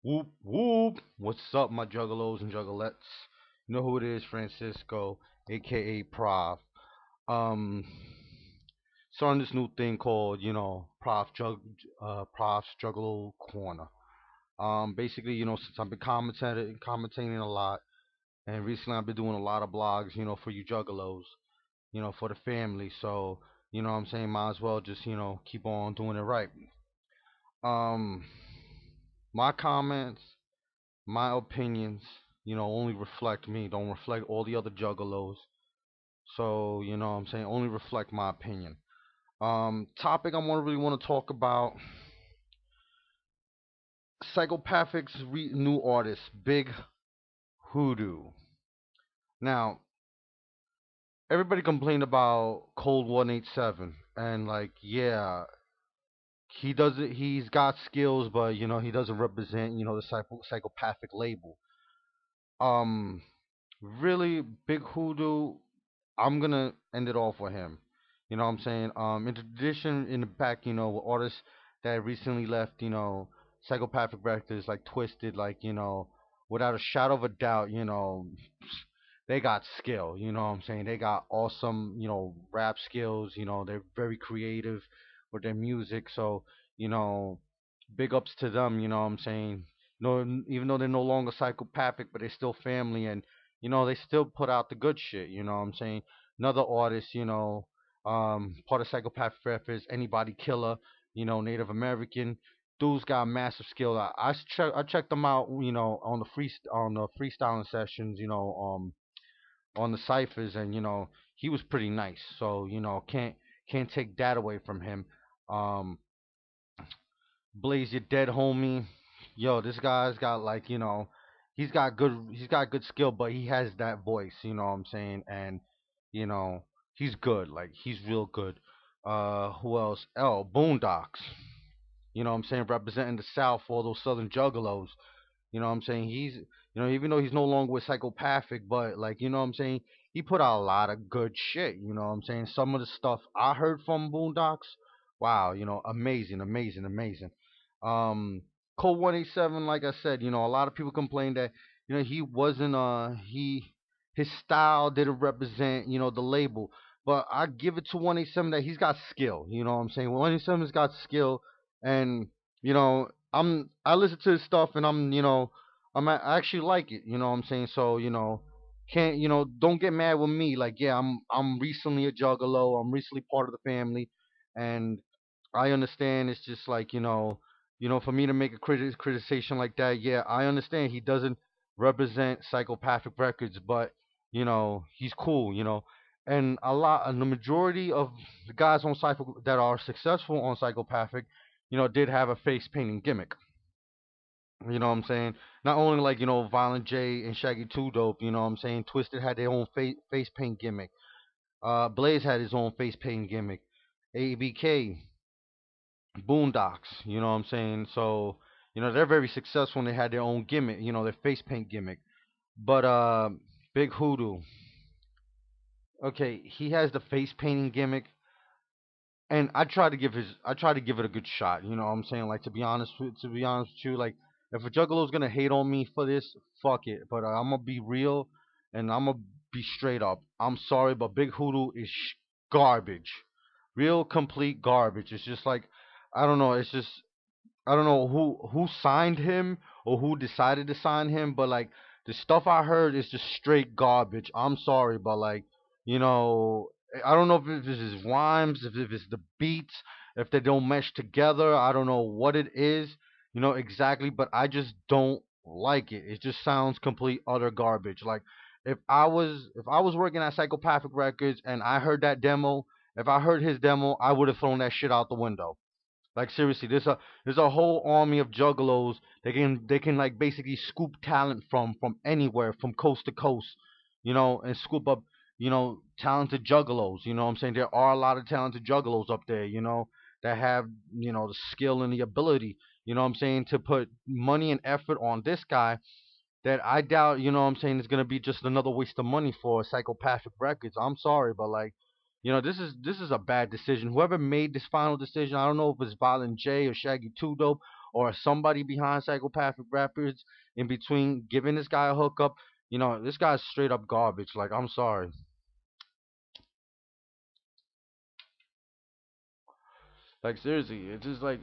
Whoop whoop. What's up, my juggalos and juggalettes? You know who it is, Francisco, aka Prof. Um, starting this new thing called, Prof's Juggalo Corner. Basically, since I've been commentating a lot, and recently I've been doing a lot of blogs, for you juggalos, for the family. So, what I'm saying, might as well just, keep on doing it right. Um, my comments, my opinions, only reflect me, don't reflect all the other juggalos. So, what I'm saying, only reflect my opinion. Topic I really want to talk about: Psychopathic's new artist, Big Hoodoo. Now, everybody complained about Cold 187, and like, yeah, he doesn't. He's got skills, but he doesn't represent the psychopathic label. Um, really, Big Hoodoo, I'm gonna end it off with him. You know what I'm saying? In tradition, in the back, with artists that recently left, psychopathic records like Twisted, like, without a shadow of a doubt, they got skill. You know what I'm saying? They got awesome, rap skills. They're very creative with their music. So, you know, big ups to them. You know what I'm saying? No, even though they're no longer psychopathic, but they're still family, and they still put out the good shit. You know what I'm saying? Another artist, part of Psychopathic Records, Anybody Killer, Native American. Dude's got massive skill. I checked them out, on the freestyling sessions, on the ciphers, and he was pretty nice. So can't take that away from him. Um, Blaze, your dead homie. Yo, this guy's got like he's got good skill, but he has that voice. You know what I'm saying? And you know he's good. Like he's real good. Who else? Boondocks. You know what I'm saying? Representing the South, all those Southern juggalos. You know what I'm saying? Even though he's no longer with psychopathic, but like, what I'm saying? He put out a lot of good shit. You know what I'm saying? Some of the stuff I heard from Boondocks, wow, amazing, amazing, amazing. Um, Code 187, like I said, a lot of people complained that, he wasn't, his style didn't represent, the label. But I give it to 187 that he's got skill. You know what I'm saying? 187's got skill, and, I listen to his stuff, and I actually like it. You know what I'm saying? So can't don't get mad with me. Like, yeah, I'm recently a juggalo. I'm recently part of the family, and I understand. It's just like for me to make a criticization like that. Yeah, I understand he doesn't represent Psychopathic Records, but he's cool. And and the majority of the guys on Psycho that are successful on Psychopathic, did have a face painting gimmick. You know what I'm saying? Not only like, Violent J and Shaggy 2 Dope, you know what I'm saying? Twisted had their own face paint gimmick. Blaze had his own face paint gimmick. ABK, Boondocks, you know what I'm saying? So, they're very successful and they had their own gimmick, their face paint gimmick. But Big Hoodoo, okay, he has the face painting gimmick, and I try to give it a good shot. You know what I'm saying? Like, to be honest with you, like, if a juggalo's gonna hate on me for this, fuck it. But I'm gonna be real, and I'm gonna be straight up. I'm sorry, but Big Hoodoo is garbage, real complete garbage. It's just like, I don't know. It's just, I don't know who signed him or who decided to sign him, but like the stuff I heard is just straight garbage. I'm sorry, but like, you know, I don't know if it's his rhymes, if it's the beats, if they don't mesh together. I don't know what it is, exactly, but I just don't like it. It just sounds complete utter garbage. Like, if I was working at Psychopathic Records and I heard that demo, if I heard his demo, I would have thrown that shit out the window. Like, seriously, there's a whole army of juggalos. They can like basically scoop talent from anywhere, from coast to coast, and scoop up, talented juggalos. You know what I'm saying? There are a lot of talented juggalos up there, that have, the skill and the ability, what I'm saying, to put money and effort on this guy that I doubt, what I'm saying, is gonna be just another waste of money for Psychopathic Records. I'm sorry, but like, this is a bad decision. Whoever made this final decision, I don't know if it's Violent J or Shaggy Two Dope or somebody behind psychopathic rappers in between giving this guy a hookup, this guy's straight up garbage. Like, I'm sorry. Like, seriously, it's just like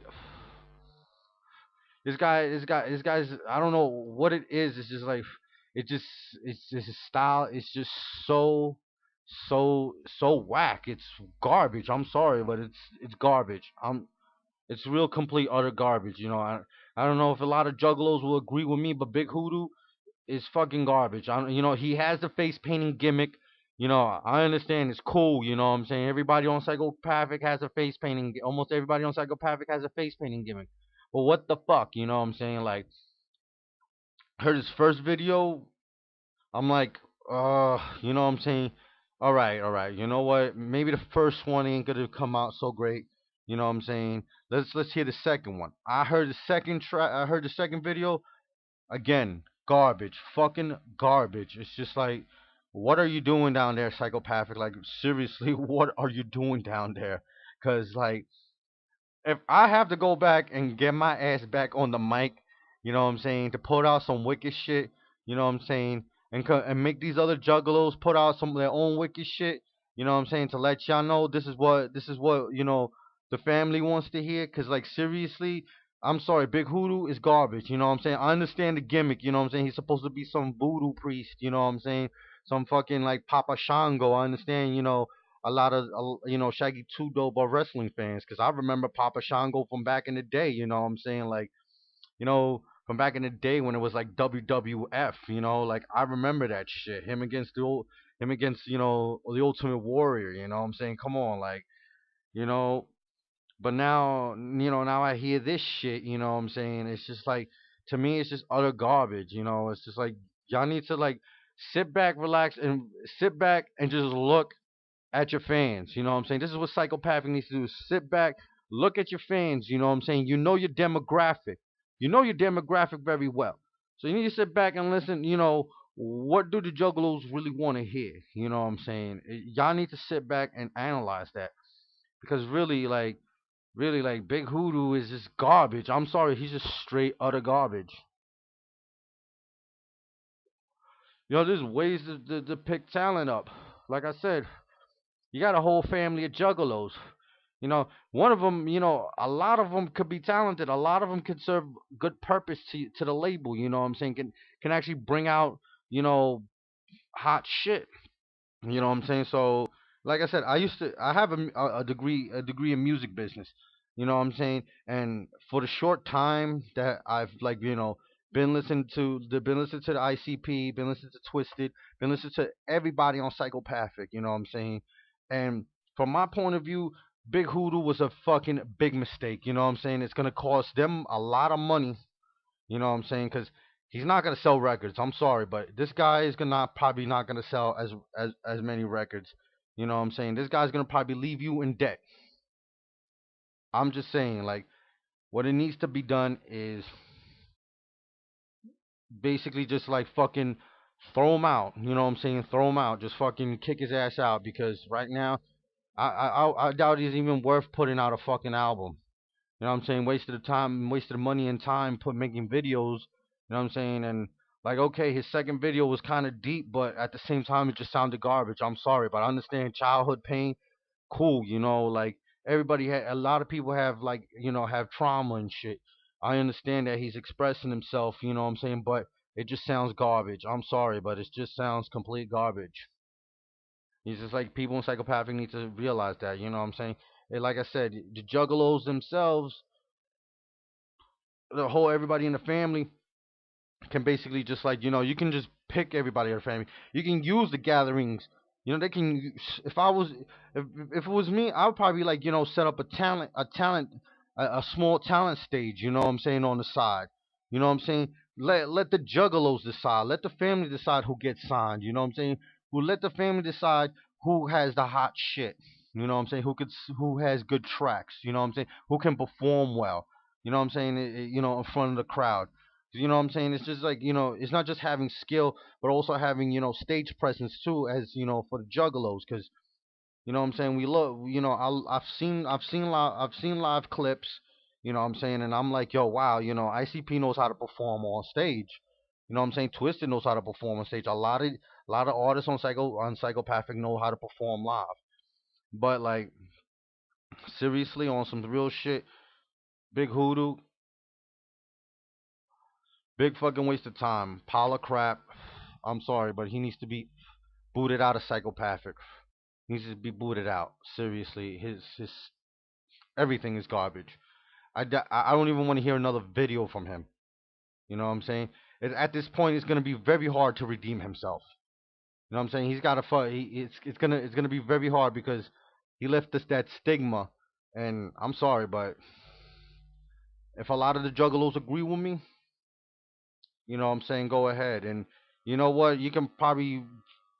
this guy's. I don't know what it is. It's just like it just it's just his style. It's just so so whack. It's garbage. I'm sorry, but it's garbage. It's real complete utter garbage. I don't know if a lot of juggalos will agree with me, but Big Hoodoo is fucking garbage. He has the face painting gimmick. I understand it's cool. You know what I'm saying? Everybody on Psychopathic has a face painting. Almost everybody on Psychopathic has a face painting gimmick. But what the fuck? You know what I'm saying? Like, heard his first video. I'm like, you know what I'm saying? All right. You know what? Maybe the first one ain't gonna come out so great. You know what I'm saying? Let's hear the second one. I heard the second track. I heard the second video. Again, garbage, fucking garbage. It's just like, what are you doing down there, psychopathic? Like, seriously, what are you doing down there? Cause like, if I have to go back and get my ass back on the mic, you know what I'm saying, to put out some wicked shit, you know what I'm saying, and make these other juggalos put out some of their own wicked shit, you know what I'm saying, to let y'all know this is what the family wants to hear. Cause like, seriously, I'm sorry, Big Hoodoo is garbage. You know what I'm saying? I understand the gimmick. You know what I'm saying? He's supposed to be some voodoo priest. You know what I'm saying? Some fucking like Papa Shango. I understand. A lot of Shaggy Two Dope are wrestling fans, because I remember Papa Shango from back in the day. You know what I'm saying? Like, from back in the day when it was like WWF. Like, I remember that shit. Him against the Ultimate Warrior. You know what I'm saying? Come on, like, you know. But now I hear this shit. You know what I'm saying? It's just like, to me, it's just utter garbage. It's just like, y'all need to like sit back, relax, and just look at your fans. You know what I'm saying? This is what psychopathic needs to do. Sit back, look at your fans. You know what I'm saying? You know your demographic. You know your demographic very well. So you need to sit back and listen. What do the juggalos really want to hear? You know what I'm saying? Y'all need to sit back and analyze that, because really, like, Big Hoodoo is just garbage. I'm sorry, he's just straight utter garbage. There's ways to pick talent up. Like I said, you got a whole family of juggalos. One of them, a lot of them could be talented. A lot of them could serve good purpose to the label. You know what I'm saying? Can actually bring out, you know, hot shit. You know what I'm saying? So, like I said, I have a degree in music business. You know what I'm saying? And for the short time that I've, like, been listening to the ICP, been listening to Twisted, been listening to everybody on Psychopathic. You know what I'm saying? And from my point of view, Big Hoodoo was a fucking big mistake. You know what I'm saying? It's gonna cost them a lot of money. You know what I'm saying? Because he's not gonna sell records. I'm sorry, but this guy is gonna probably not gonna sell as many records. You know what I'm saying? This guy's gonna probably leave you in debt. I'm just saying, like, what it needs to be done is basically just like fucking throw him out. You know what I'm saying? Throw him out. Just fucking kick his ass out, because right now I doubt he's even worth putting out a fucking album. You know what I'm saying? Wasted the time, wasted the money and time put making videos. You know what I'm saying? And like, okay, his second video was kind of deep, but at the same time, it just sounded garbage. I'm sorry, but I understand childhood pain. Cool, like, a lot of people have, like, have trauma and shit. I understand that he's expressing himself. You know what I'm saying? But it just sounds garbage. I'm sorry, but it just sounds complete garbage. It's just like, people in psychopathic need to realize that. You know what I'm saying? Like I said, the juggalos themselves, the whole everybody in the family can basically just, like, you can just pick everybody in the family. You can use the gatherings. They can. If I was, if it was me, I would probably, like, set up a small talent stage. You know what I'm saying, on the side. You know what I'm saying. Let the juggalos decide. Let the family decide who gets signed. You know what I'm saying. Who Let the family decide who has the hot shit. You know what I'm saying. Who has good tracks. You know what I'm saying. Who can perform well. You know what I'm saying. In front of the crowd. You know what I'm saying? It's just like, it's not just having skill, but also having, stage presence too, as, for the juggalos. Because, you know what I'm saying? We look, I've seen live clips. You know what I'm saying? And I'm like, yo, wow, ICP knows how to perform on stage. You know what I'm saying? Twisted knows how to perform on stage. A lot of artists on psychopathic know how to perform live. But like seriously, on some real shit, Big Hoodoo, big fucking waste of time. Pile of crap. I'm sorry, but he needs to be booted out of psychopathic. He needs to be booted out. Seriously, his everything is garbage. I don't even want to hear another video from him. You know what I'm saying? At this point, it's gonna be very hard to redeem himself. You know what I'm saying? He's got to fight. It's gonna be very hard because he left us that stigma. And I'm sorry, but if a lot of the juggalos agree with me, you know what I'm saying, go ahead. And you know what? You can probably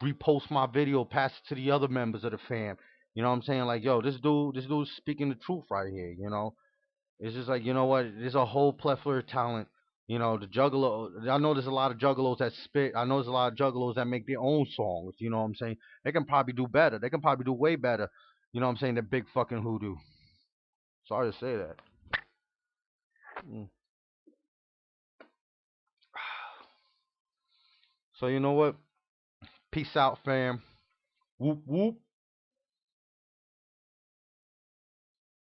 repost my video, pass it to the other members of the fam. You know what I'm saying? Like, yo, this dude's speaking the truth right here. It's just like, you know what? There's a whole plethora of talent. The juggalo. I know there's a lot of juggalos that spit. I know there's a lot of juggalos that make their own songs. You know what I'm saying? They can probably do better. They can probably do way better. You know what I'm saying? Than big fucking hoodoo. Sorry to say that. Mm. So you know what? Peace out, fam. Whoop whoop.